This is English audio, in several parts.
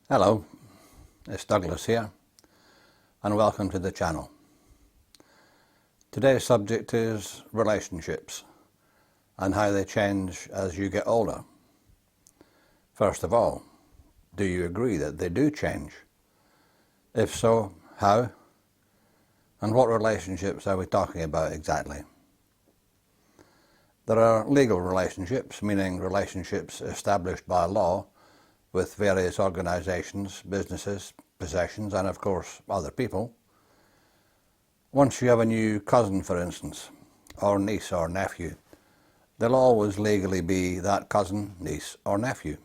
Hello, it's Douglas here and welcome to the channel. Today's subject is relationships and how they change as you get older. First of all, do you agree that they do change? If so, how? And what relationships are we talking about exactly? There are legal relationships, meaning relationships established by law with various organisations, businesses, possessions, and of course other people. Once you have a new cousin, for instance, or niece or nephew, they'll always legally be that cousin, niece or nephew.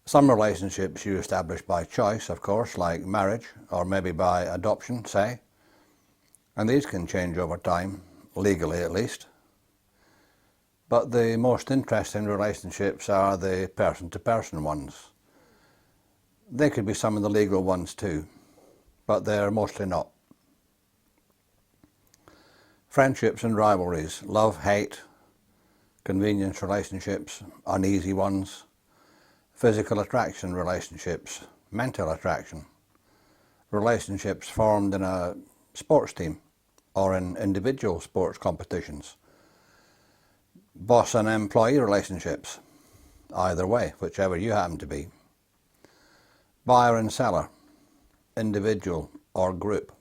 Some relationships you establish by choice, of course, like marriage or maybe by adoption, say, and these can change over time, legally at least. But the most interesting relationships are the person-to-person ones. They could be some of the legal ones too, but they're mostly not. Friendships and rivalries, love, hate, convenience relationships, uneasy ones, physical attraction relationships, mental attraction, relationships formed in a sports team or in individual sports competitions, boss and employee relationships, either way, whichever you happen to be, buyer and seller, individual or group,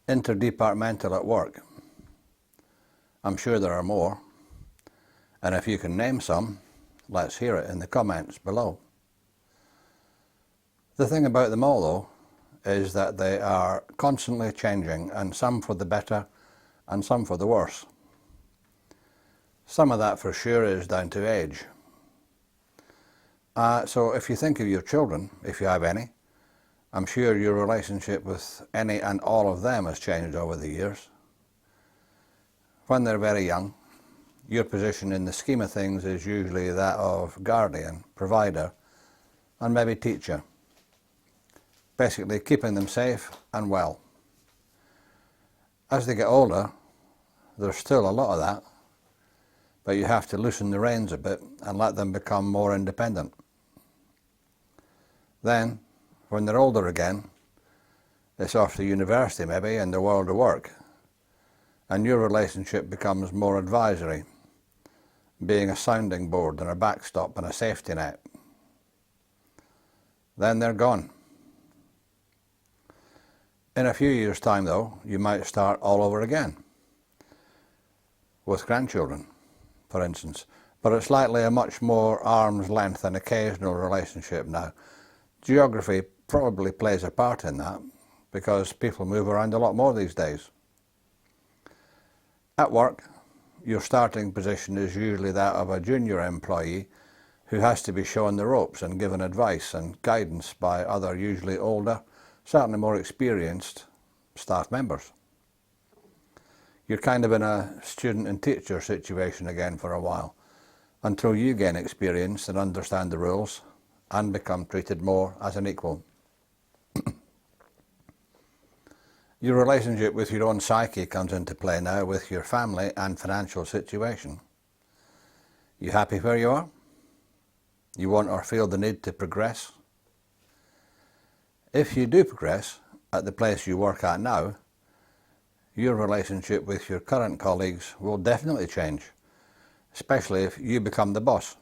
interdepartmental at work. I'm sure there are more, and if you can name some, let's hear it in the comments below. The thing about them all, though, is that they are constantly changing, and some for the better and some for the worse. Some of that for sure is down to age. So if you think of your children, if you have any, I'm sure your relationship with any and all of them has changed over the years. When they're very young, your position in the scheme of things is usually that of guardian, provider, and maybe teacher. Basically keeping them safe and well. As they get older, there's still a lot of that, but you have to loosen the reins a bit and let them become more independent. Then, when they're older again, it's off to university maybe and the world of work, and your relationship becomes more advisory, being a sounding board and a backstop and a safety net. Then they're gone. In a few years' time, though, you might start all over again with grandchildren, for instance, but it's likely a much more arm's length and occasional relationship now. Geography probably plays a part in that because people move around a lot more these days. At work, your starting position is usually that of a junior employee who has to be shown the ropes and given advice and guidance by other usually older, certainly more experienced staff members. You're kind of in a student and teacher situation again for a while, until you gain experience and understand the rules and become treated more as an equal. Your relationship with your own psyche comes into play now with your family and financial situation. You happy where you are? You want or feel the need to progress? If you do progress at the place you work at now, your relationship with your current colleagues will definitely change, especially if you become the boss,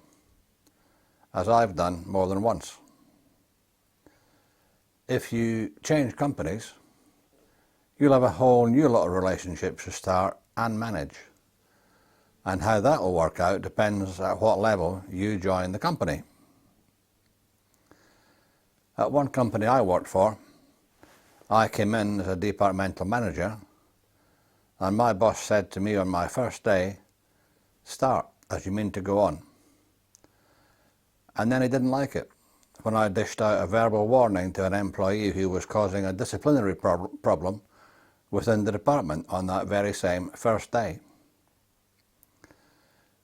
as I've done more than once. If you change companies, you'll have a whole new lot of relationships to start and manage. And how that will work out depends at what level you join the company. At one company I worked for, I came in as a departmental manager, and my boss said to me on my first day, "Start as you mean to go on." And then he didn't like it when I dished out a verbal warning to an employee who was causing a disciplinary problem within the department on that very same first day.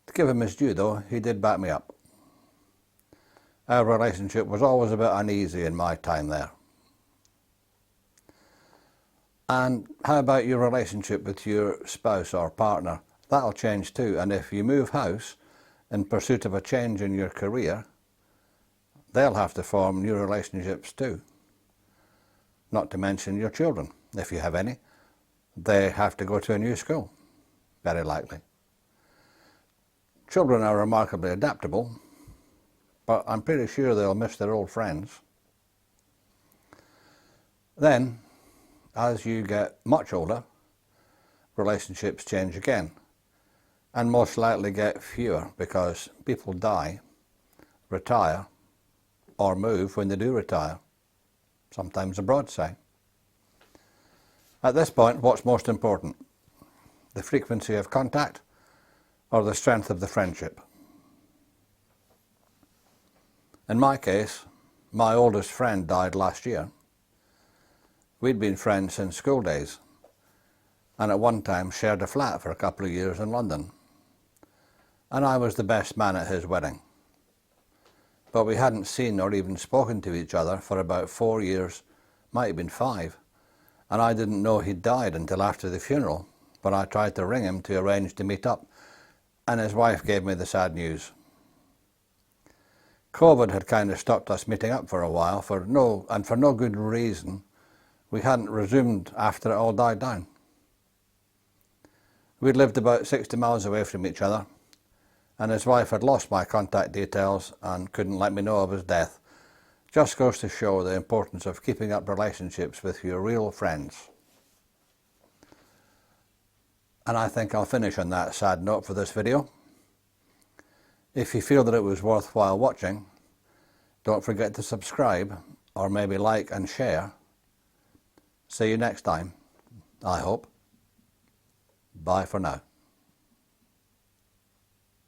To give him his due though, he did back me up. Our relationship was always a bit uneasy in my time there. And how about your relationship with your spouse or partner? That'll change too, and if you move house in pursuit of a change in your career, they'll have to form new relationships too. Not to mention your children, if you have any. They have to go to a new school, very likely. Children are remarkably adaptable, but I'm pretty sure they'll miss their old friends. Then, as you get much older, relationships change again, and most likely get fewer because people die, retire, or move when they do retire, sometimes abroad, say. At this point, what's most important? The frequency of contact or the strength of the friendship? In my case, my oldest friend died last year. We'd been friends since school days, and at one time shared a flat for a couple of years in London. And I was the best man at his wedding. But we hadn't seen or even spoken to each other for about 4 years, might have been 5, and I didn't know he'd died until after the funeral, when I tried to ring him to arrange to meet up, and his wife gave me the sad news. COVID had kind of stopped us meeting up for a while, for no good reason. We hadn't resumed after it all died down. We'd lived about 60 miles away from each other, and his wife had lost my contact details and couldn't let me know of his death. Just goes to show the importance of keeping up relationships with your real friends. And I think I'll finish on that sad note for this video. If you feel that it was worthwhile watching, don't forget to subscribe, or maybe like and share. See you next time, I hope. Bye for now.